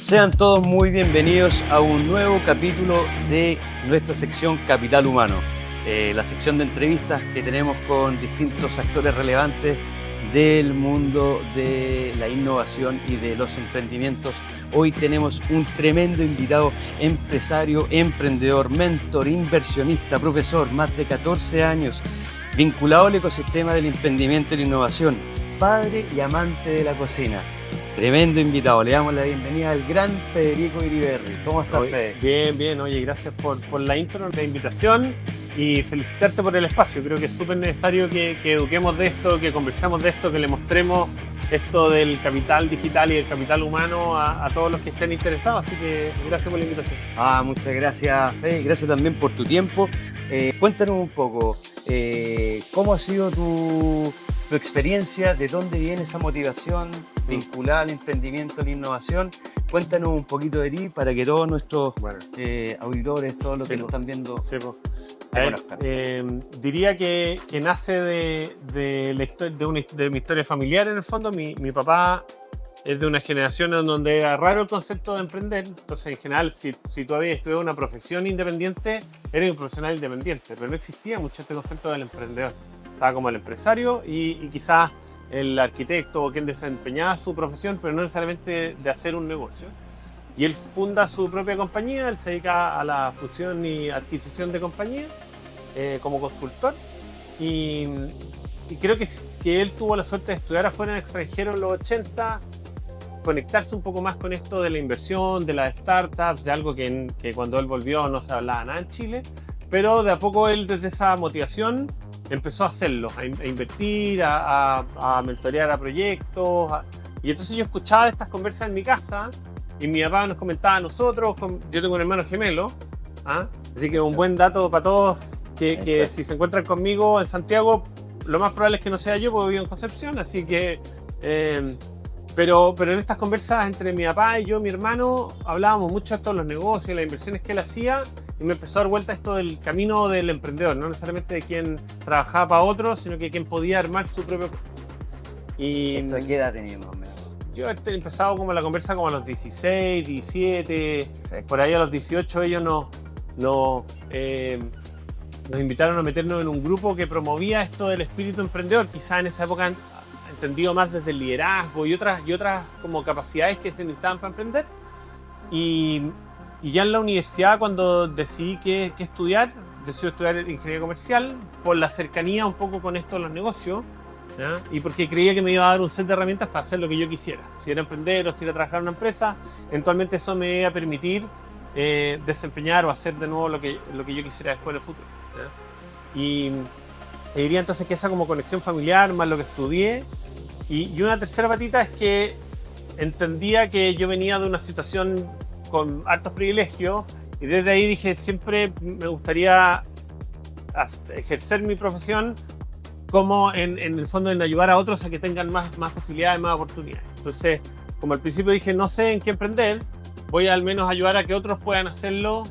Sean todos muy bienvenidos a un nuevo capítulo de nuestra sección Capital Humano, la sección de entrevistas que tenemos con distintos actores relevantes del mundo de la innovación y de los emprendimientos. Hoy tenemos un tremendo invitado, empresario, emprendedor, mentor, inversionista, profesor, más de 14 años, vinculado al ecosistema del emprendimiento y la innovación, padre y amante de la cocina. Tremendo invitado, le damos la bienvenida al gran Federico Iriberri. ¿Cómo estás, Fede? Bien, bien, oye, gracias por la intro, la invitación y felicitarte por el espacio. Creo que es súper necesario que eduquemos de esto, que conversemos de esto, que le mostremos esto del capital digital y del capital humano a todos los que estén interesados, así que gracias por la invitación. Muchas gracias, Fede, gracias también por tu tiempo. Cuéntanos un poco, ¿cómo ha sido tu experiencia? ¿De dónde viene esa motivación vinculada al emprendimiento, a la innovación? Cuéntanos un poquito de ti para que todos nuestros auditores, todos los que nos están viendo, te conozcan. Diría que nace de mi historia familiar en el fondo. Mi papá es de una generación en donde era raro el concepto de emprender. Entonces, en general, si tú habías estudiado una profesión independiente, eres un profesional independiente, pero no existía mucho este concepto del emprendedor. Estaba como el empresario y quizás el arquitecto o quien desempeñaba su profesión, pero no necesariamente de hacer un negocio. Y él funda su propia compañía, él se dedica a la fusión y adquisición de compañías como consultor. Y creo que él tuvo la suerte de estudiar afuera en el extranjero en los 80, conectarse un poco más con esto de la inversión, de las startups, de algo que cuando él volvió no se hablaba nada en Chile, pero de a poco él desde esa motivación empezó a hacerlo, a invertir, a mentorear a proyectos. Y entonces yo escuchaba estas conversas en mi casa y mi papá nos comentaba a nosotros, yo tengo un hermano gemelo, así que un buen dato para todos, que si se encuentran conmigo en Santiago, lo más probable es que no sea yo porque vivo en Concepción, así que... Pero en estas conversas entre mi papá y yo, mi hermano, hablábamos mucho de todos los negocios, las inversiones que él hacía, y me empezó a dar vuelta esto del camino del emprendedor, no necesariamente de quien trabajaba para otros, sino que quien podía armar su propio... ¿Esto a qué edad teníamos? Yo he empezado como la conversa como a los 16, 17, perfecto. Por ahí a los 18 ellos nos invitaron a meternos en un grupo que promovía esto del espíritu emprendedor, quizás en esa época entendido más desde el liderazgo y otras como capacidades que se necesitaban para emprender. Y ya en la universidad, cuando decidí qué estudiar, decidí estudiar ingeniería comercial por la cercanía un poco con esto de los negocios, ¿ya? Y porque creía que me iba a dar un set de herramientas para hacer lo que yo quisiera. Si era emprender o si era trabajar en una empresa, eventualmente eso me iba a permitir desempeñar o hacer de nuevo lo que yo quisiera después en el futuro, ¿ya? Y diría entonces que esa como conexión familiar más lo que estudié. Y una tercera patita es que entendía que yo venía de una situación con hartos privilegios y desde ahí dije siempre me gustaría ejercer mi profesión como en el fondo en ayudar a otros a que tengan más posibilidades, más oportunidades. Entonces, como al principio dije no sé en qué emprender, voy a al menos ayudar a que otros puedan hacerlo,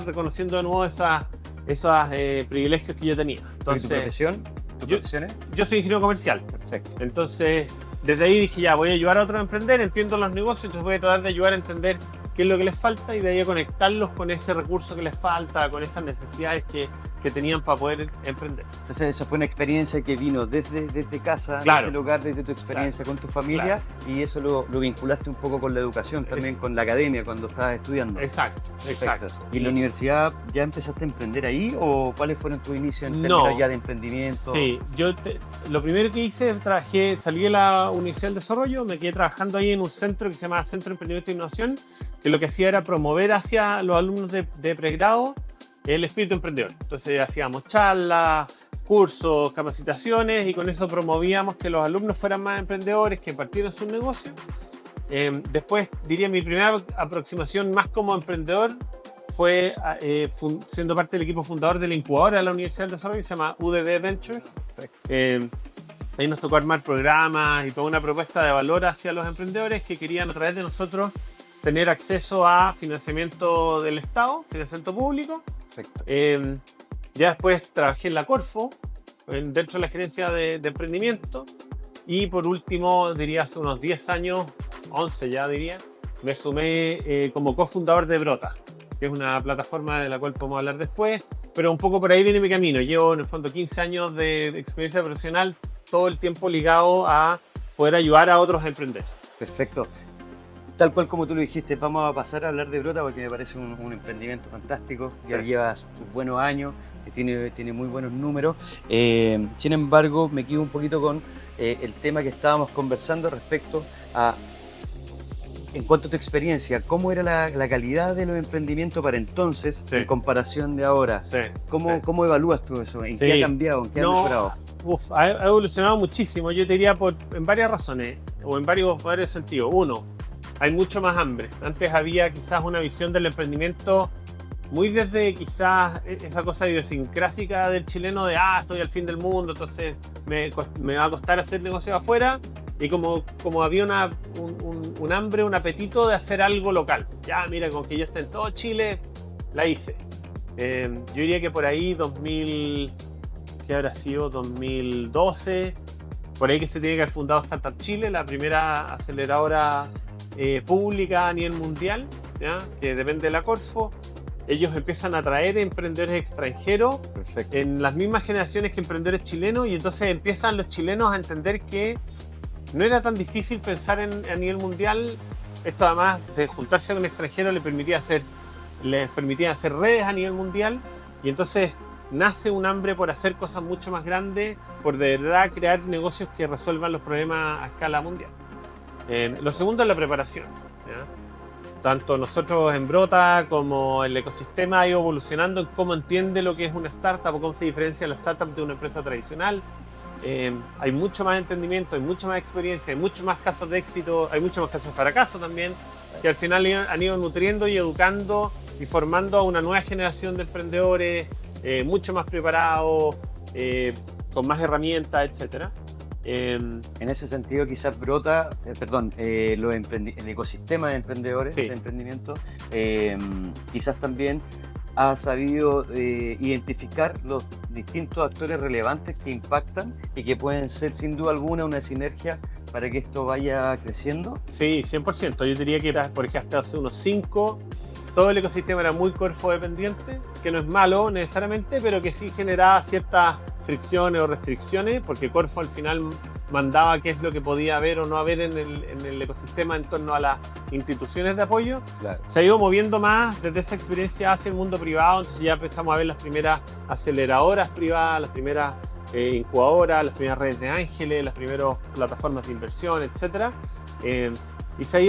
reconociendo de nuevo esos privilegios que yo tenía. Entonces, ¿Y tu profesión? Yo soy ingeniero comercial. Perfecto. Entonces, desde ahí dije ya, voy a ayudar a otros a emprender, entiendo los negocios, entonces voy a tratar de ayudar a entender qué es lo que les falta y de ahí a conectarlos con ese recurso que les falta, con esas necesidades que tenían para poder emprender. Entonces, eso fue una experiencia que vino desde casa, claro, desde el hogar, desde tu experiencia, claro, con tu familia, claro, y eso lo vinculaste un poco con la educación, también con la academia cuando estabas estudiando. Exacto. ¿Y en la universidad ya empezaste a emprender ahí o cuáles fueron tus inicios en términos ya de emprendimiento? Sí, lo primero que hice, salí de la Universidad del Desarrollo, me quedé trabajando ahí en un centro que se llama Centro de Emprendimiento e Innovación, que lo que hacía era promover hacia los alumnos de pregrado el espíritu emprendedor. Entonces hacíamos charlas, cursos, capacitaciones y con eso promovíamos que los alumnos fueran más emprendedores, que partieran sus negocios. Después diría mi primera aproximación más como emprendedor fue siendo parte del equipo fundador de la incubadora de la Universidad del Desarrollo, que se llama UDD Ventures. Ahí nos tocó armar programas y toda una propuesta de valor hacia los emprendedores que querían a través de nosotros tener acceso a financiamiento del Estado, financiamiento público. Perfecto. Ya después trabajé en la Corfo, dentro de la gerencia de emprendimiento. Y por último, diría hace unos 10 años, 11 ya diría, me sumé como cofundador de Brota, que es una plataforma de la cual podemos hablar después, pero un poco por ahí viene mi camino. Llevo en el fondo 15 años de experiencia profesional, todo el tiempo ligado a poder ayudar a otros a emprender. Perfecto. Tal cual como tú lo dijiste, vamos a pasar a hablar de Brota porque me parece un emprendimiento fantástico. Ya lleva sus buenos años, tiene muy buenos números. Sin embargo, me quedo un poquito con el tema que estábamos conversando respecto a, en cuanto a tu experiencia, ¿cómo era la calidad de los emprendimientos para entonces en comparación de ahora? ¿Cómo evalúas tú eso? ¿En qué ha cambiado? ¿En qué ha mejorado? Ha evolucionado muchísimo, yo te diría en varias razones, o en varios sentidos. Uno, hay mucho más hambre. Antes había quizás una visión del emprendimiento muy desde quizás esa cosa idiosincrásica del chileno de estoy al fin del mundo, entonces me va a costar hacer negocios afuera, y como había un hambre, un apetito de hacer algo local. Ya, mira, con que yo esté en todo Chile, la hice. Yo diría que por ahí 2000, ¿qué habrá sido? 2012, por ahí que se tiene que haber fundado Startup Chile, la primera aceleradora pública a nivel mundial, ¿ya? Que depende de la Corfo. Ellos empiezan a traer emprendedores extranjeros. Perfecto. En las mismas generaciones que emprendedores chilenos, y entonces empiezan los chilenos a entender que no era tan difícil pensar a nivel mundial. Esto, además de juntarse con extranjeros, les permitía hacer redes a nivel mundial, y entonces nace un hambre por hacer cosas mucho más grandes, por de verdad crear negocios que resuelvan los problemas a escala mundial. Lo segundo es la preparación, ¿ya? Tanto nosotros en Brota como el ecosistema ha ido evolucionando en cómo entiende lo que es una startup o cómo se diferencia la startup de una empresa tradicional. Hay mucho más entendimiento, hay mucha más experiencia, hay muchos más casos de éxito, hay muchos más casos de fracaso también, que al final han ido nutriendo y educando y formando a una nueva generación de emprendedores mucho más preparados, con más herramientas, etcétera. En ese sentido, quizás Brota, el ecosistema de emprendedores, de emprendimiento, quizás también ha sabido identificar los distintos actores relevantes que impactan y que pueden ser sin duda alguna una sinergia para que esto vaya creciendo. Sí, 100%. Yo diría que por ejemplo, hasta hace unos 5, todo el ecosistema era muy Corfo dependiente, que no es malo necesariamente, pero que sí generaba ciertas fricciones o restricciones, porque Corfo al final mandaba qué es lo que podía haber o no haber en el ecosistema en torno a las instituciones de apoyo. Claro. Se ha ido moviendo más desde esa experiencia hacia el mundo privado, entonces ya empezamos a ver las primeras aceleradoras privadas, las primeras incubadoras, las primeras redes de ángeles, las primeras plataformas de inversión, etc. Y se ha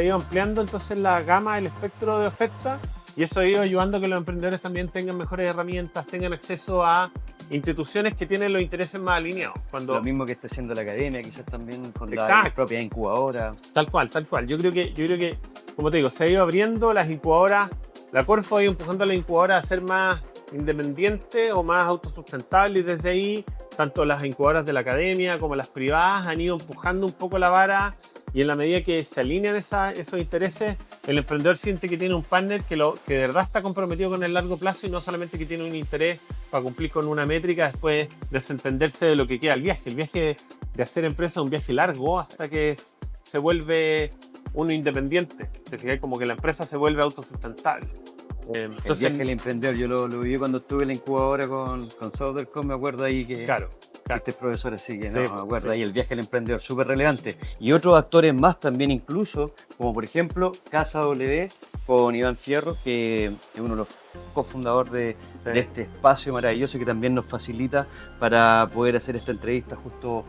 ido ampliando entonces la gama, el espectro de oferta, y eso ha ido ayudando a que los emprendedores también tengan mejores herramientas, tengan acceso a instituciones que tienen los intereses más alineados. Lo mismo que está haciendo la academia, quizás también con la propia incubadora. Tal cual. Yo creo que, como te digo, se ha ido abriendo las incubadoras. La Corfo ha ido empujando a la incubadora a ser más independiente o más autosustentable, y desde ahí, tanto las incubadoras de la academia como las privadas han ido empujando un poco la vara. Y en la medida que se alinean esos intereses, el emprendedor siente que tiene un partner que de verdad está comprometido con el largo plazo, y no solamente que tiene un interés para cumplir con una métrica después desentenderse de lo que queda el viaje. El viaje de hacer empresa es un viaje largo hasta que se vuelve uno independiente. ¿Te fijas? Como que la empresa se vuelve autosustentable. Entonces, el viaje del emprendedor, yo lo viví cuando estuve en la incubadora con Southercom, me acuerdo ahí que... Claro. Este profesor, así que no me acuerdo, ahí el viaje del emprendedor, súper relevante. Y otros actores más también incluso, como por ejemplo Casa W con Iván Fierro, que es uno de los cofundadores de este espacio maravilloso que también nos facilita para poder hacer esta entrevista justo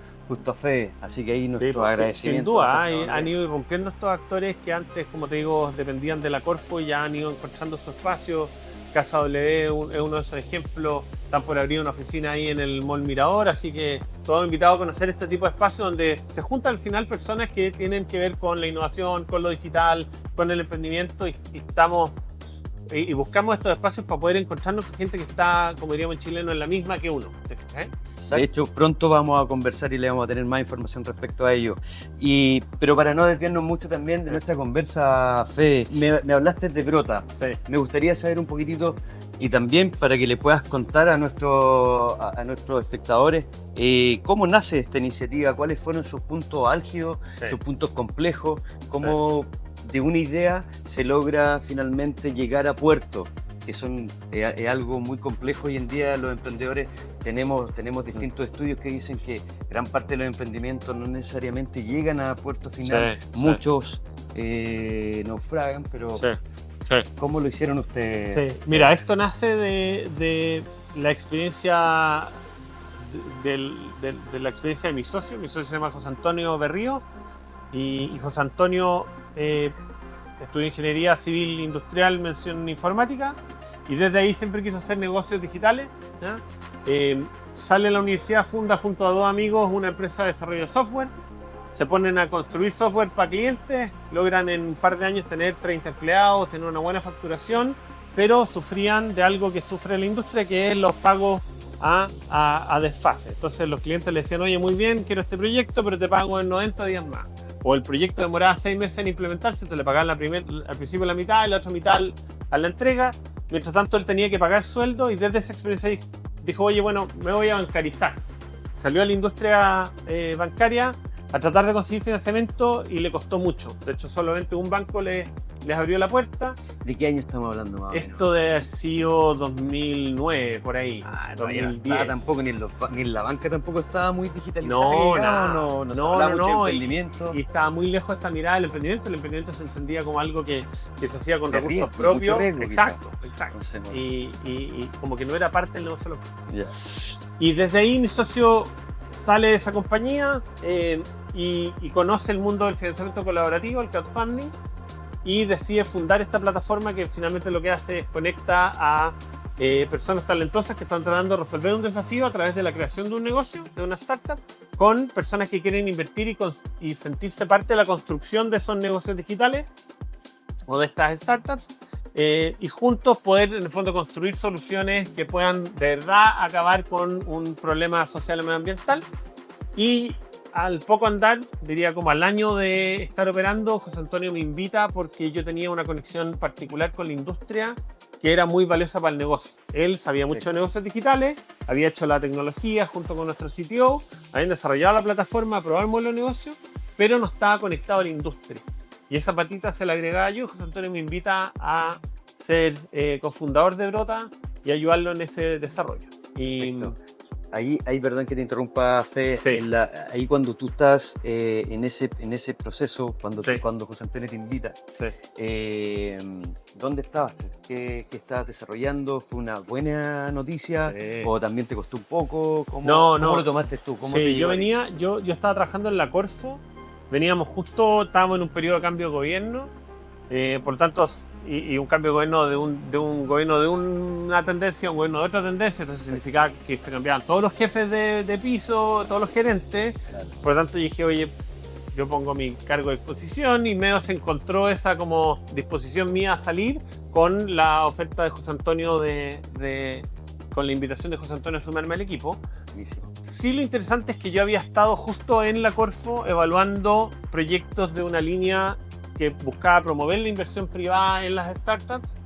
a Fede. Así que ahí nuestro agradecimiento. Sin duda, han ido rompiendo estos actores que antes, como te digo, dependían de la Corfo, y ya han ido encontrando su espacio. Casa W es uno de esos ejemplos. Están por abrir una oficina ahí en el Mall Mirador, así que todos invitados a conocer este tipo de espacios donde se juntan al final personas que tienen que ver con la innovación, con lo digital, con el emprendimiento, y buscamos estos espacios para poder encontrarnos con gente que está, como diríamos en chileno, en la misma que uno. ¿Te fijas? De hecho, pronto vamos a conversar y le vamos a tener más información respecto a ello. Pero para no desviarnos mucho también de nuestra conversa, Fede, me hablaste de Brota. Sí. Me gustaría saber un poquitito, y también para que le puedas contar a nuestros espectadores cómo nace esta iniciativa, cuáles fueron sus puntos álgidos, sus puntos complejos, cómo de una idea se logra finalmente llegar a puerto, que es algo muy complejo hoy en día. Los emprendedores tenemos distintos estudios que dicen que gran parte de los emprendimientos no necesariamente llegan a puerto final. Muchos naufragan, pero ¿cómo lo hicieron ustedes? Sí. Mira, esto nace de la experiencia de la experiencia de mi socio. Mi socio se llama José Antonio Berrío y José Antonio estudió ingeniería civil industrial, mención informática, y desde ahí siempre quiso hacer negocios digitales, ¿ya? Sale a la universidad, funda junto a dos amigos una empresa de desarrollo de software, se ponen a construir software para clientes, logran en un par de años tener 30 empleados, tener una buena facturación, pero sufrían de algo que sufre la industria, que es los pagos a desfase. Entonces los clientes le decían, oye, muy bien, quiero este proyecto, pero te pago en 90 días más. O el proyecto demoraba 6 meses en implementarse, te le pagaban al principio la mitad y la otra mitad a la entrega. Mientras tanto, él tenía que pagar sueldo, y desde esa experiencia dijo, oye, bueno, me voy a bancarizar. Salió a la industria bancaria a tratar de conseguir financiamiento y le costó mucho. De hecho, solamente un banco les abrió la puerta. ¿De qué año estamos hablando más o menos? Esto debe haber sido 2009, por ahí. 2010. No estaba tampoco, ni en la banca tampoco estaba muy digitalizada. No, emprendimiento. Y estaba muy lejos esta mirada del emprendimiento. El emprendimiento se entendía como algo que se hacía con recursos propios. Riesgo, exacto. Entonces, no. Y como que no era parte del negocio local. Yeah. Y desde ahí mi socio sale de esa compañía y conoce el mundo del financiamiento colaborativo, el crowdfunding, y decide fundar esta plataforma que finalmente lo que hace es conecta a personas talentosas que están tratando de resolver un desafío a través de la creación de un negocio, de una startup, con personas que quieren invertir y sentirse parte de la construcción de esos negocios digitales o de estas startups, y juntos poder en el fondo construir soluciones que puedan de verdad acabar con un problema social y medioambiental. Y al poco andar, diría como al año de estar operando, José Antonio me invita porque yo tenía una conexión particular con la industria que era muy valiosa para el negocio. Él sabía mucho de negocios digitales, había hecho la tecnología junto con nuestro CTO, habían desarrollado la plataforma, probado el modelo de negocio, pero no estaba conectado a la industria. Y esa patita se la agregaba yo. José Antonio me invita a ser cofundador de Brota y ayudarlo en ese desarrollo. Perfecto. Ahí, perdón que te interrumpa, Fe, sí. Ahí cuando tú estás en ese proceso, cuando José Antonio te invita, ¿dónde estabas tú? ¿Qué estabas desarrollando? ¿Fue una buena noticia? Sí. ¿O también te costó un poco? ¿Cómo lo tomaste tú? Yo estaba trabajando en la Corfo, estábamos en un periodo de cambio de gobierno, por lo tanto, y un cambio de gobierno de un gobierno de una tendencia a un gobierno de otra tendencia, entonces significaba que se cambiaban todos los jefes de piso, todos los gerentes. Claro. Por lo tanto, yo dije, oye, yo pongo mi cargo de disposición, y medio se encontró esa como disposición mía a salir con la oferta de José Antonio con la invitación de José Antonio a sumarme al equipo. Buenísimo. Sí, lo interesante es que yo había estado justo en la Corfo evaluando proyectos de una línea que buscaba promover la inversión privada en las startups,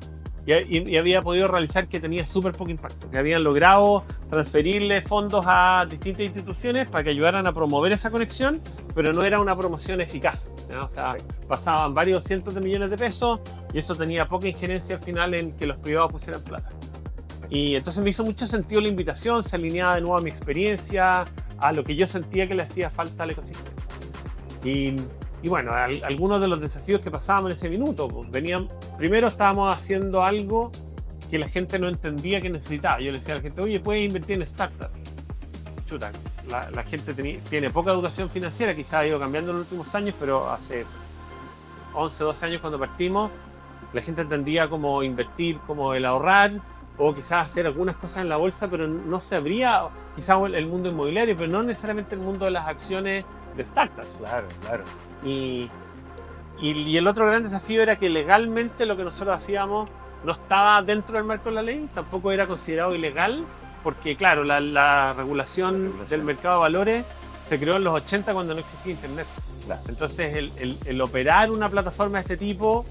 y había podido realizar que tenía súper poco impacto, que habían logrado transferirle fondos a distintas instituciones para que ayudaran a promover esa conexión, pero no era una promoción eficaz, ¿no? O sea, pasaban varios cientos de millones de pesos y eso tenía poca injerencia al final en que los privados pusieran plata. Y entonces me hizo mucho sentido la invitación, se alineaba de nuevo a mi experiencia, a lo que yo sentía que le hacía falta al ecosistema. Y bueno, algunos de los desafíos que pasábamos en ese minuto, primero estábamos haciendo algo que la gente no entendía que necesitaba. Yo le decía a la gente, oye, puedes invertir en startups. Chuta, la gente tiene poca educación financiera, quizás ha ido cambiando en los últimos años, pero hace 11, 12 años cuando partimos, la gente entendía cómo invertir, como el ahorrar, o quizás hacer algunas cosas en la bolsa, pero no se abría quizás el mundo inmobiliario, pero no necesariamente el mundo de las acciones de startups. Claro. Y el otro gran desafío era que legalmente lo que nosotros hacíamos no estaba dentro del marco de la ley, tampoco era considerado ilegal, porque claro, la regulación del mercado de valores se creó en los 80 cuando no existía internet. Claro. Entonces el operar una plataforma de este tipo,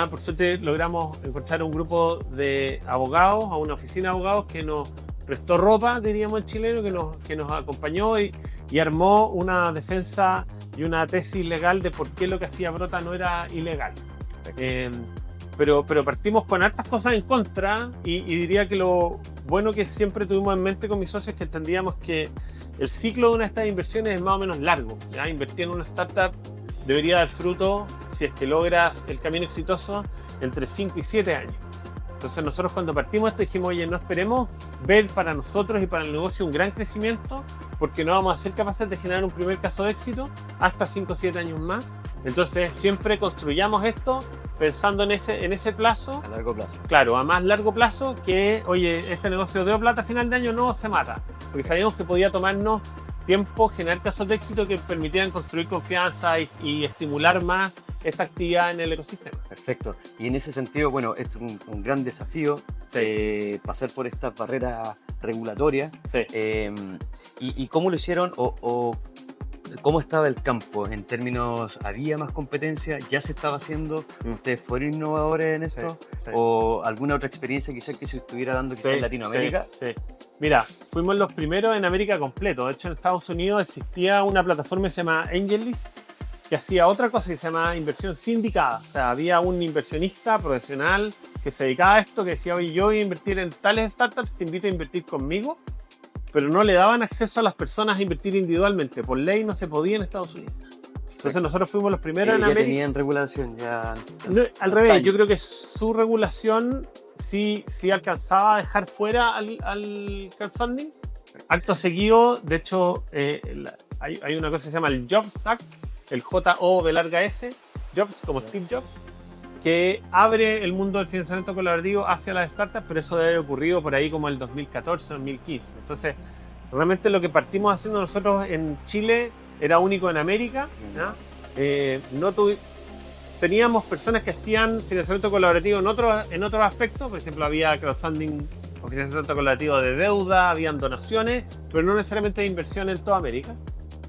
por suerte logramos encontrar un grupo de abogados, a una oficina de abogados que nos prestó ropa, diríamos en chileno, que nos acompañó y armó una defensa y una tesis legal de por qué lo que hacía Brota no era ilegal. Pero partimos con hartas cosas en contra y diría que lo bueno que siempre tuvimos en mente con mis socios es que entendíamos que el ciclo de una de estas inversiones es más o menos largo. ¿Ya? Invertir en una startup debería dar fruto, si es que logras el camino exitoso, entre 5 y 7 años. Entonces nosotros cuando partimos esto dijimos, oye, no esperemos ver para nosotros y para el negocio un gran crecimiento, porque no vamos a ser capaces de generar un primer caso de éxito hasta 5 o 7 años más. Entonces siempre construyamos esto pensando en ese plazo. A largo plazo. Claro, a más largo plazo que, oye, este negocio de plata a final de año no se mata. Porque sabíamos que podía tomarnos tiempo generar casos de éxito que permitieran construir confianza y estimular más esta actividad en el ecosistema. Perfecto. Y en ese sentido, bueno, es un gran desafío pasar por estas barreras regulatorias. Sí. ¿Y cómo lo hicieron o cómo estaba el campo en términos, había más competencia, ya se estaba haciendo, ustedes fueron innovadores en esto o alguna otra experiencia quizás que se estuviera dando quizás en Latinoamérica? Sí. Mira, fuimos los primeros en América completo. De hecho, en Estados Unidos existía una plataforma que se llama AngelList que hacía otra cosa que se llama inversión sindicada. O sea, había un inversionista profesional que se dedicaba a esto, que decía, oye, yo voy a invertir en tales startups, te invito a invertir conmigo, pero no le daban acceso a las personas a invertir individualmente. Por ley no se podía en Estados Unidos. Entonces nosotros fuimos los primeros en América. ¿Ya tenían regulación? No, al revés, yo creo que su regulación sí alcanzaba a dejar fuera al crowdfunding. Acto seguido, de hecho, hay una cosa que se llama el Jobs Act, el JOBS, Jobs como Steve Jobs, que abre el mundo del financiamiento colaborativo hacia las startups, pero eso debe haber ocurrido por ahí como el 2014, 2015. Entonces, realmente lo que partimos haciendo nosotros en Chile era único en América. ¿Ya? Teníamos personas que hacían financiamiento colaborativo en otros aspectos, por ejemplo, había crowdfunding o financiamiento colaborativo de deuda, habían donaciones, pero no necesariamente de inversión en toda América.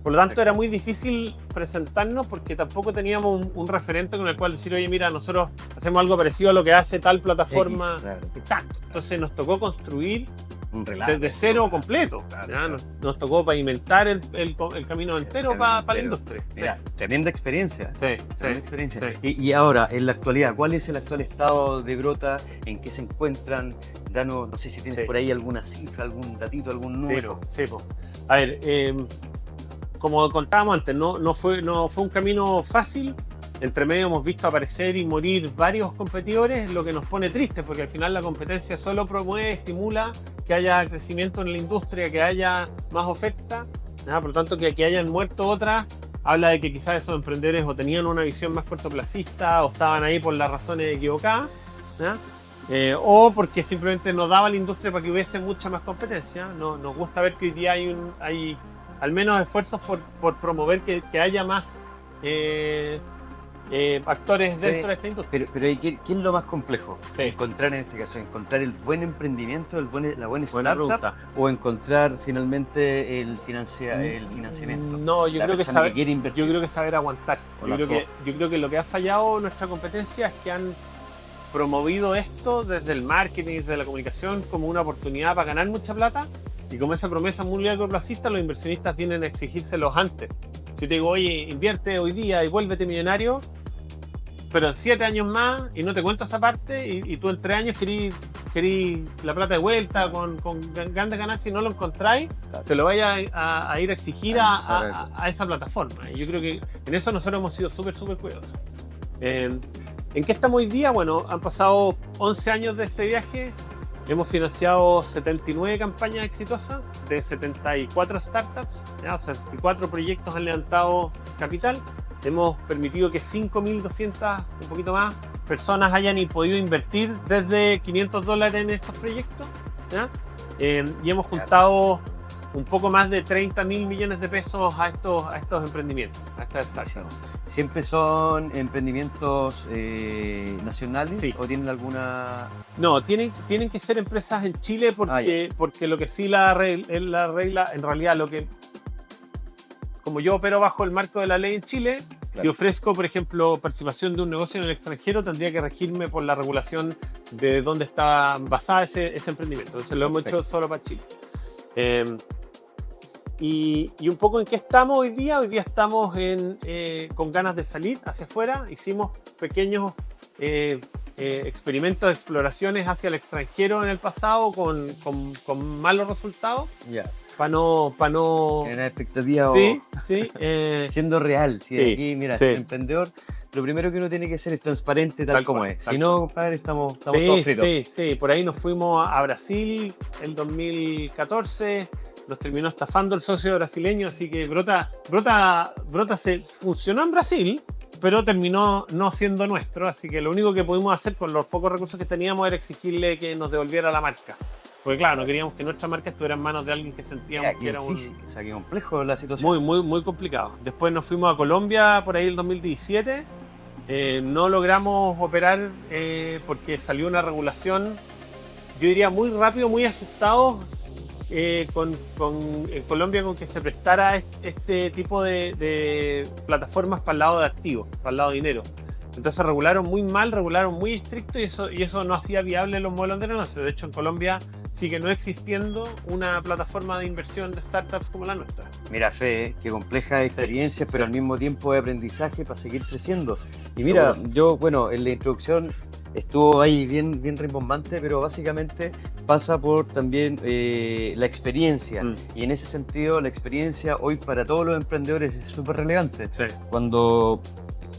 Por lo tanto, era muy difícil presentarnos porque tampoco teníamos un referente con el cual decir, oye, mira, nosotros hacemos algo parecido a lo que hace tal plataforma. Claro. Exacto. Entonces nos tocó construir Un relato. desde cero completo. Claro. Nos tocó pavimentar el camino entero para la industria. Mira, tremenda experiencia. Tremenda experiencia. Sí. Y ahora, en la actualidad, ¿cuál es el actual estado de Grota? ¿En qué se encuentran? Danos, no sé si tienes por ahí alguna cifra, algún datito, algún número. Sí. A ver, como contábamos antes, no fue un camino fácil. Entre medio hemos visto aparecer y morir varios competidores, lo que nos pone tristes, porque al final la competencia solo promueve, estimula que haya crecimiento en la industria, que haya más oferta. Por lo tanto, que hayan muerto otras, habla de que quizás esos emprendedores o tenían una visión más cortoplacista o estaban ahí por las razones equivocadas, o porque simplemente no daba la industria para que hubiese mucha más competencia. Nos gusta ver que hoy día hay al menos esfuerzos por promover que haya más actores dentro de esta industria. Pero ¿qué es lo más complejo? Sí. Encontrar en este caso, encontrar el buen emprendimiento, la buena Buena startup, pregunta. o encontrar finalmente el financiamiento. No, yo La creo que persona saber, quiere invertir. yo creo que saber aguantar. O Yo las creo que lo que ha fallado nuestra competencia es que han promovido esto desde el marketing, desde la comunicación, como una oportunidad para ganar mucha plata. Y como esa promesa muy largoplacista, los inversionistas vienen a exigírselos antes. Si te digo, oye, invierte hoy día y vuélvete millonario, pero en 7 años más, y no te cuento esa parte, y tú en 3 años querís la plata de vuelta con grandes ganancias y no lo encontráis, Claro. se lo vaya a ir a exigir a esa plataforma. Y yo creo que en eso nosotros hemos sido súper cuidadosos. ¿En qué estamos hoy día? Bueno, han pasado 11 años de este viaje. Hemos financiado 79 campañas exitosas de 74 startups, ¿ya? O sea, 74 proyectos han levantado capital. Hemos permitido que 5.200, un poquito más, personas hayan podido invertir desde $500 en estos proyectos, ¿ya? Y hemos juntado un poco más de 30.000 millones de pesos a estos emprendimientos, a estas startups. ¿Siempre son emprendimientos nacionales? Sí. ¿O tienen alguna...? No, tienen que ser empresas en Chile porque lo que sí la regla, en realidad como yo opero bajo el marco de la ley en Chile, Claro. si ofrezco, por ejemplo, participación de un negocio en el extranjero, tendría que regirme por la regulación de dónde está basada ese emprendimiento. Entonces lo hemos hecho solo para Chile. Y un poco en qué estamos hoy día. Hoy día estamos con ganas de salir hacia afuera. Hicimos pequeños experimentos, exploraciones hacia el extranjero en el pasado con malos resultados. Ya. Para no... Generar expectativa Sí, o sí. siendo real. Sí, Sí, aquí, mira, sí. ser emprendedor, lo primero que uno tiene que ser es transparente tal como cual, es. tal Si no, compadre, estamos todos Sí, fritos. sí. Por ahí nos fuimos a Brasil en 2014. Nos terminó estafando el socio brasileño, así que Brota funcionó en Brasil, pero terminó no siendo nuestro. Así que lo único que pudimos hacer con los pocos recursos que teníamos era exigirle que nos devolviera la marca. Porque claro, no queríamos que nuestra marca estuviera en manos de alguien que sentíamos que era difícil, o sea, que complejo la situación. muy complicado. Después nos fuimos a Colombia por ahí el 2017. No logramos operar porque salió una regulación, yo diría muy rápido, muy asustados con Colombia, con que se prestara este tipo de plataformas para el lado de activos, para el lado de dinero. Entonces regularon muy mal, regularon muy estricto y eso no hacía viable los modelos de negocio. De hecho, en Colombia sigue no existiendo una plataforma de inversión de startups como la nuestra. Mira, Fe, qué compleja experiencia, pero al mismo tiempo de aprendizaje para seguir creciendo. Y mira, yo, bueno, en la introducción estuvo ahí bien rimbombante, pero básicamente pasa por también la experiencia. Y en ese sentido, la experiencia hoy para todos los emprendedores es súper relevante. Sí. Cuando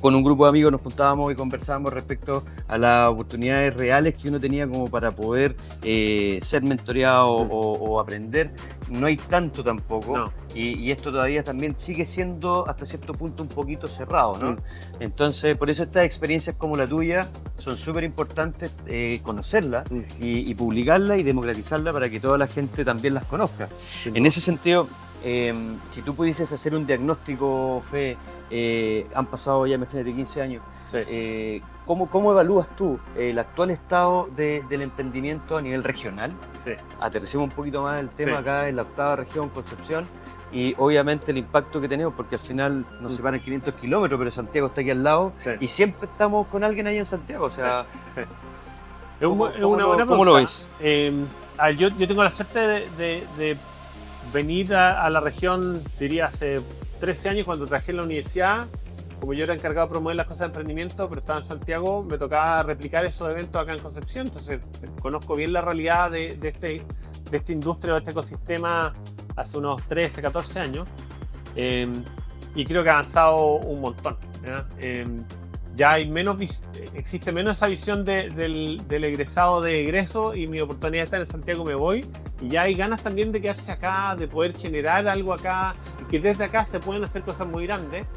con un grupo de amigos nos juntábamos y conversábamos respecto a las oportunidades reales que uno tenía como para poder ser mentoreado o aprender. No hay tanto tampoco. No. Y esto todavía también sigue siendo hasta cierto punto un poquito cerrado, ¿no? Entonces, por eso estas experiencias como la tuya son súper importantes conocerlas y publicarlas y democratizarlas para que toda la gente también las conozca. En ese sentido, si tú pudieses hacer un diagnóstico, Fe, han pasado ya, imagínate, 15 años. Sí. ¿Cómo evalúas tú el actual estado del emprendimiento a nivel regional? Sí. Aterricemos un poquito más el tema Sí. acá en la octava región, Concepción, y obviamente el impacto que tenemos, porque al final nos separan 500 kilómetros, pero Santiago está aquí al lado, Sí. y siempre estamos con alguien ahí en Santiago. O sea, Sí. ¿cómo Es una buena ¿cómo lo pregunta. ves? A ver, yo tengo la suerte de venir a la región, diría, hace 13 años cuando trabajé en la universidad. Como yo era encargado de promover las cosas de emprendimiento, pero estaba en Santiago, me tocaba replicar esos eventos acá en Concepción. Entonces, conozco bien la realidad de esta industria o de este ecosistema hace unos 13, 14 años. Y creo que ha avanzado un montón. Ya hay existe menos esa visión del egresado de egreso y mi oportunidad está en Santiago, me voy. Y ya hay ganas también de quedarse acá, de poder generar algo acá, y que desde acá se pueden hacer cosas muy grandes.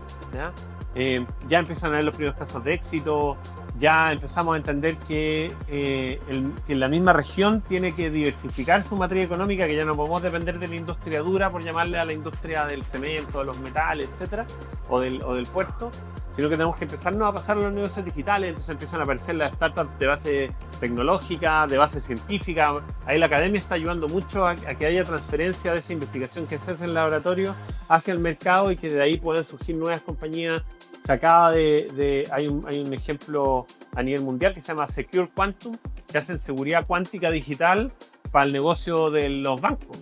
Ya empiezan a ver los primeros casos de éxito, ya empezamos a entender que la misma región tiene que diversificar su matriz económica, que ya no podemos depender de la industria dura, por llamarle a la industria del cemento, de los metales, etcétera, o del puerto, sino que tenemos que empezarnos a pasar a los negocios digitales. Entonces empiezan a aparecer las startups de base tecnológica, de base científica. Ahí la academia está ayudando mucho a que haya transferencia de esa investigación que se hace en el laboratorio hacia el mercado y que de ahí puedan surgir nuevas compañías. Se acaba hay un ejemplo a nivel mundial que se llama Secure Quantum, que hacen seguridad cuántica digital para el negocio de los bancos.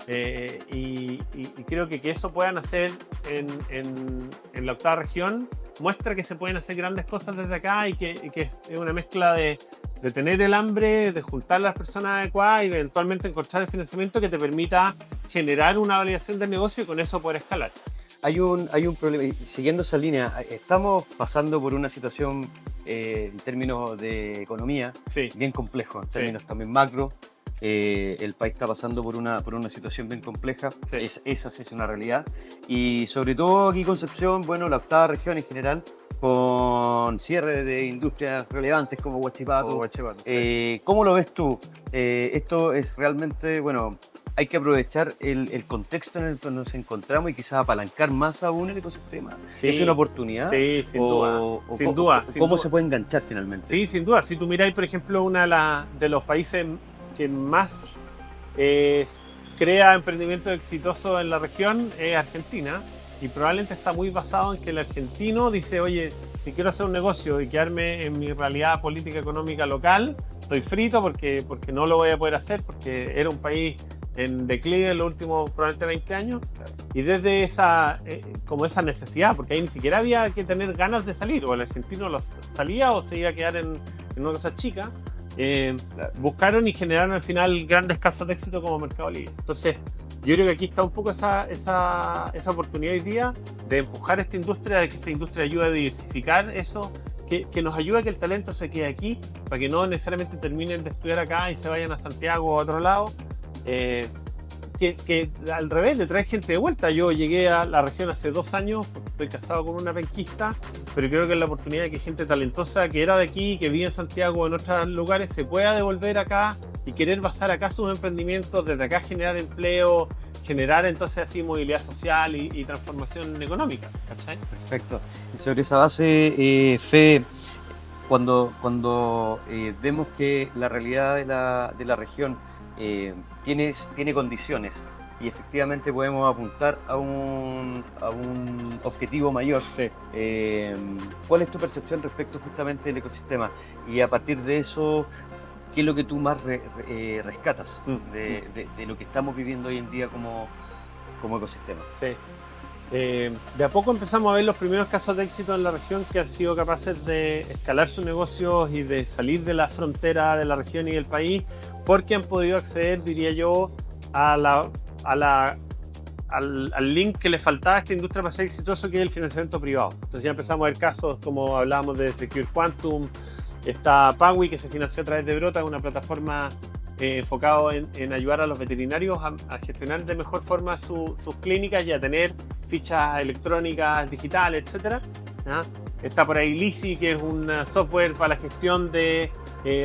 Y creo que eso puedan hacer en la octava región muestra que se pueden hacer grandes cosas desde acá y que es una mezcla de tener el hambre, de juntar a las personas adecuadas y de eventualmente encontrar el financiamiento que te permita generar una validación del negocio y con eso poder escalar. Hay un problema, y siguiendo esa línea, estamos pasando por una situación en términos de economía bien complejo, en términos también macro. El país está pasando por una situación bien compleja, esa sí es una realidad. Y sobre todo aquí Concepción, bueno, la octava región en general, con cierre de industrias relevantes como Huachipato. ¿Cómo lo ves tú? Esto es realmente, bueno, hay que aprovechar el contexto en el que nos encontramos y quizás apalancar más aún el ecosistema. ¿Es una oportunidad? Sí, sin duda. ¿Cómo se puede enganchar finalmente? Sí, sin duda. Si tú miráis, por ejemplo, de los países que más crea emprendimiento exitoso en la región es Argentina. Y probablemente está muy basado en que el argentino dice, oye, si quiero hacer un negocio y quedarme en mi realidad política económica local, estoy frito porque no lo voy a poder hacer, porque era un país en declive en los últimos probablemente 20 años. Y desde esa, como esa necesidad, porque ahí ni siquiera había que tener ganas de salir, o el argentino salía o se iba a quedar en una cosa chica. Buscaron y generaron al final grandes casos de éxito como Mercado Libre. Entonces, yo creo que aquí está un poco esa oportunidad hoy día de empujar esta industria, de que esta industria ayude a diversificar eso, que nos ayude a que el talento se quede aquí, para que no necesariamente terminen de estudiar acá y se vayan a Santiago o a otro lado. Que al revés, de traer gente de vuelta. Yo llegué a la región hace 2 años, estoy casado con una penquista, pero creo que es la oportunidad de que gente talentosa que era de aquí, que vive en Santiago o en otros lugares, se pueda devolver acá y querer basar acá sus emprendimientos, desde acá generar empleo, generar entonces así movilidad social y transformación económica, ¿cachai? Perfecto. Y sobre esa base, Fede, cuando vemos que la realidad de la región tiene condiciones y efectivamente podemos apuntar a un objetivo mayor. Sí. ¿Cuál es tu percepción respecto justamente del ecosistema? Y a partir de eso, ¿qué es lo que tú más rescatas de lo que estamos viviendo hoy en día como ecosistema? Sí. De a poco empezamos a ver los primeros casos de éxito en la región que han sido capaces de escalar sus negocios y de salir de la frontera de la región y del país, porque han podido acceder, diría yo, al link que le faltaba a esta industria para ser exitoso, que es el financiamiento privado. Entonces ya empezamos a ver casos como hablábamos de Secure Quantum, está Pawi, que se financió a través de Brota, una plataforma enfocado en ayudar a los veterinarios a gestionar de mejor forma sus clínicas y a tener fichas electrónicas, digitales, etc. Está por ahí Lisi, que es un software para la gestión de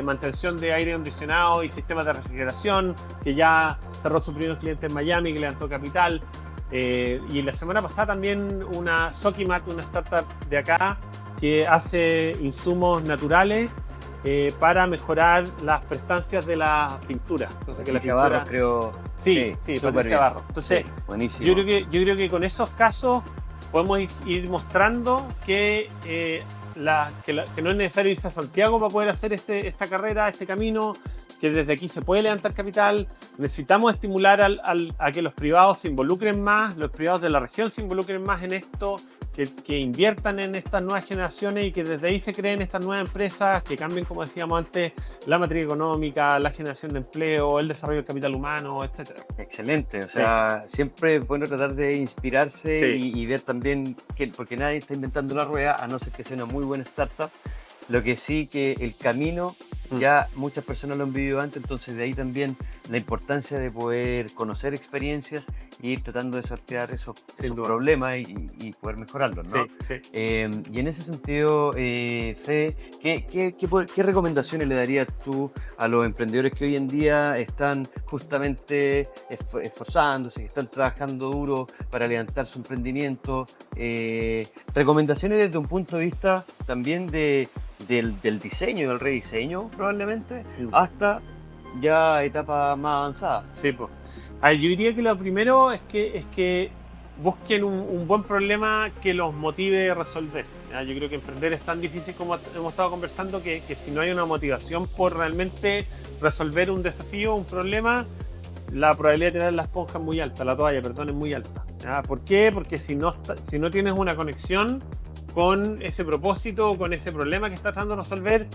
mantención de aire acondicionado y sistemas de refrigeración, que ya cerró sus primeros clientes en Miami, que levantó capital. Y la semana pasada también una Sokimat, una startup de acá, que hace insumos naturales para mejorar las prestancias de las pinturas. Entonces, que la pintura... Barro, creo. Sí, Patricia Barro. Entonces, sí, buenísimo. Yo creo que con esos casos podemos ir mostrando que no es necesario irse a Santiago para poder hacer esta carrera, este camino, que desde aquí se puede levantar capital. Necesitamos estimular a que los privados se involucren más, los privados de la región se involucren más en esto, que inviertan en estas nuevas generaciones y que desde ahí se creen estas nuevas empresas que cambien, como decíamos antes, la matriz económica, la generación de empleo, el desarrollo del capital humano, etc. Excelente, o sea, siempre es bueno tratar de inspirarse y ver también, porque nadie está inventando la rueda, a no ser que sea una muy buena startup. Lo que sí que el camino ya muchas personas lo han vivido antes, entonces de ahí también la importancia de poder conocer experiencias y ir tratando de sortear esos problemas y poder mejorarlos, ¿no? Sí. Y en ese sentido, Fede, ¿qué recomendaciones le darías tú a los emprendedores que hoy en día están justamente esforzándose, que están trabajando duro para levantar su emprendimiento? Recomendaciones desde un punto de vista también del diseño y del rediseño, probablemente, hasta ya etapas más avanzadas. Sí, pues. Yo diría que lo primero es que busquen un buen problema que los motive a resolver. ¿Ya? Yo creo que emprender es tan difícil, como hemos estado conversando, que si no hay una motivación por realmente resolver un desafío, un problema, la probabilidad de tener la esponja es muy alta, la toalla, perdón, es muy alta. ¿Ya? ¿Por qué? Porque si no tienes una conexión con ese propósito, con ese problema que estás tratando de resolver,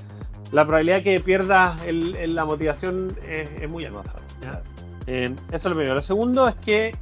la probabilidad de que pierdas la motivación es muy alta. Eso es lo primero. Lo segundo es que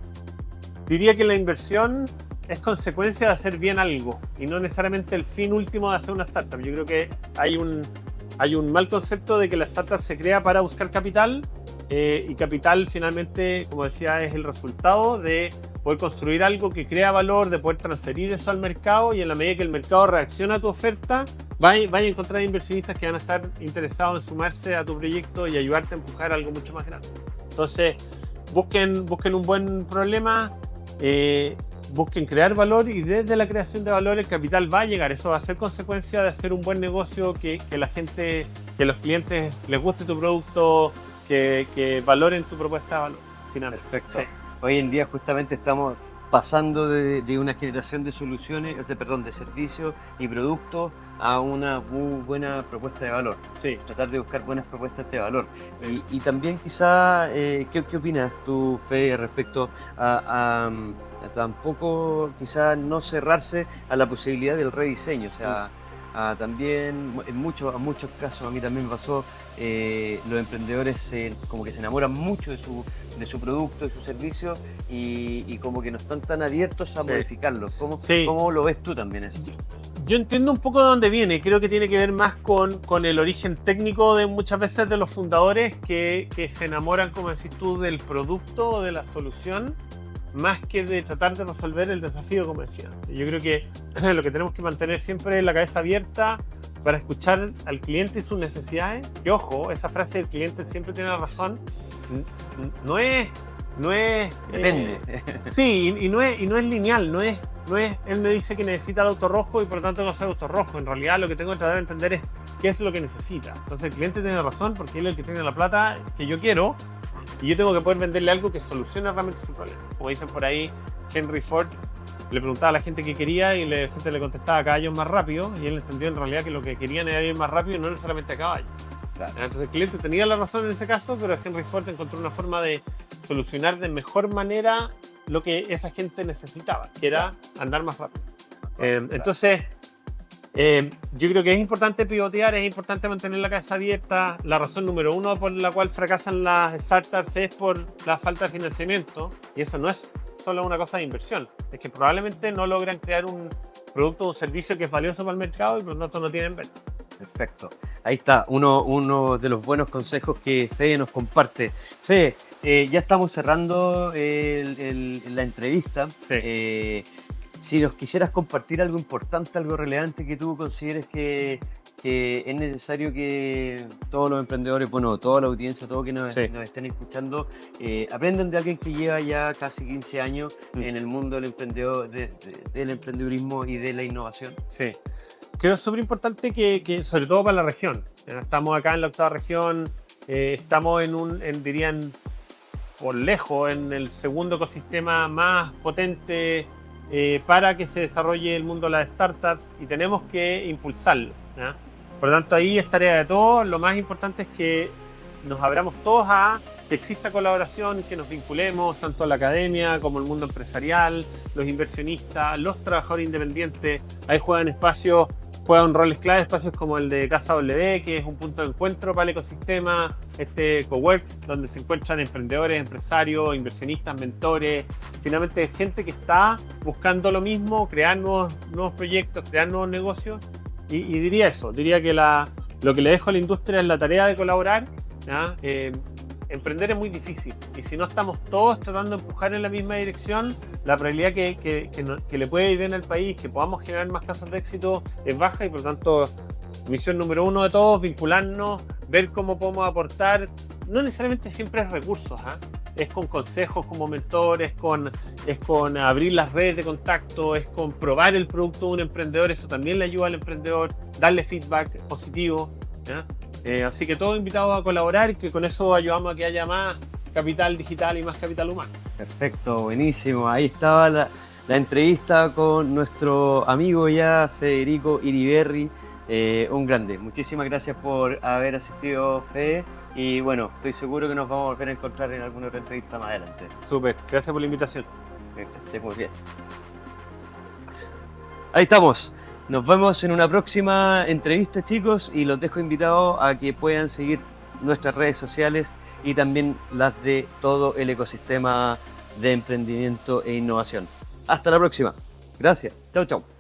diría que la inversión es consecuencia de hacer bien algo y no necesariamente el fin último de hacer una startup. Yo creo que hay un mal concepto de que la startup se crea para buscar capital y capital finalmente, como decía, es el resultado de poder construir algo que crea valor, de poder transferir eso al mercado, y en la medida que el mercado reacciona a tu oferta, vaya a encontrar inversionistas que van a estar interesados en sumarse a tu proyecto y ayudarte a empujar algo mucho más grande. Entonces, busquen un buen problema, busquen crear valor, y desde la creación de valor el capital va a llegar. Eso va a ser consecuencia de hacer un buen negocio, que la gente, que los clientes les guste tu producto, que valoren tu propuesta de valor. Finalmente. Perfecto. Sí. Hoy en día justamente estamos pasando de una generación de soluciones, de servicios y productos a una muy buena propuesta de valor. Sí. Tratar de buscar buenas propuestas de valor. Sí. Y también quizá, ¿qué opinas tú, Fede, respecto a tampoco quizá no cerrarse a la posibilidad del rediseño? O sea, también en muchos casos, a mí también me pasó, los emprendedores como que se enamoran mucho de su producto, de su servicio y como que no están tan abiertos a modificarlo. ¿Cómo lo ves tú también eso? Yo entiendo un poco de dónde viene. Creo que tiene que ver más con el origen técnico de muchas veces de los fundadores que se enamoran, como decís tú, del producto o de la solución, más que de tratar de resolver el desafío, como decía. Yo creo que lo que tenemos que mantener siempre es la cabeza abierta para escuchar al cliente y sus necesidades. Y ojo, esa frase del cliente siempre tiene la razón. No es Depende. Sí, y no es lineal, no es él me dice que necesita el auto rojo y por lo tanto no sea auto rojo. En realidad lo que tengo que tratar de entender es qué es lo que necesita. Entonces el cliente tiene razón porque él es el que tiene la plata que yo quiero y yo tengo que poder venderle algo que solucione realmente su problema. Como dicen por ahí, Henry Ford le preguntaba a la gente qué quería y la gente le contestaba a caballos más rápido y él entendió en realidad que lo que querían era ir más rápido y no necesariamente a caballo. Claro. Entonces el cliente tenía la razón en ese caso, pero Henry Ford encontró una forma de solucionar de mejor manera lo que esa gente necesitaba, que era andar más rápido. Entonces, yo creo que es importante pivotear, es importante mantener la cabeza abierta. La razón número uno por la cual fracasan las startups es por la falta de financiamiento, y eso no es solo una cosa de inversión, es que probablemente no logran crear un producto o un servicio que es valioso para el mercado y por lo tanto no tienen venta. Perfecto. Ahí está, uno de los buenos consejos que Fede nos comparte. Fede, ya estamos cerrando la entrevista. Sí. Si nos quisieras compartir algo importante, algo relevante que tú consideres que es necesario que todos los emprendedores, bueno, toda la audiencia, todos que nos estén escuchando, aprendan de alguien que lleva ya casi 15 años en el mundo del emprendedurismo y de la innovación. Sí. Creo que es súper importante que, sobre todo para la región. Estamos acá en la 8ª región, estamos dirían, por lejos, en el segundo ecosistema más potente para que se desarrolle el mundo de las startups y tenemos que impulsarlo, ¿ya? Por lo tanto, ahí es tarea de todos. Lo más importante es que nos abramos todos a que exista colaboración, que nos vinculemos tanto a la academia como el mundo empresarial, los inversionistas, los trabajadores independientes. Ahí juegan roles clave, espacios como el de Casa W, que es un punto de encuentro para el ecosistema, cowork, donde se encuentran emprendedores, empresarios, inversionistas, mentores, finalmente gente que está buscando lo mismo, crear nuevos proyectos, crear nuevos negocios. Y diría que lo que le dejo a la industria es la tarea de colaborar, ¿ya? Emprender es muy difícil y si no estamos todos tratando de empujar en la misma dirección, la probabilidad que le puede ir bien al país, que podamos generar más casos de éxito es baja y por lo tanto misión número uno de todos, vincularnos, ver cómo podemos aportar, no necesariamente siempre es recursos, es con consejos como mentores, es con abrir las redes de contacto, es con probar el producto de un emprendedor, eso también le ayuda al emprendedor, darle feedback positivo, ¿ya? Así que todos invitados a colaborar, que con eso ayudamos a que haya más capital digital y más capital humano. Perfecto, buenísimo. Ahí estaba la entrevista con nuestro amigo ya, Federico Iriberri, un grande. Muchísimas gracias por haber asistido, Fede. Y bueno, estoy seguro que nos vamos a volver a encontrar en alguna otra entrevista más adelante. Súper, gracias por la invitación. Estemos bien. Ahí estamos. Nos vemos en una próxima entrevista, chicos, y los dejo invitados a que puedan seguir nuestras redes sociales y también las de todo el ecosistema de emprendimiento e innovación. Hasta la próxima. Gracias. Chau, chau.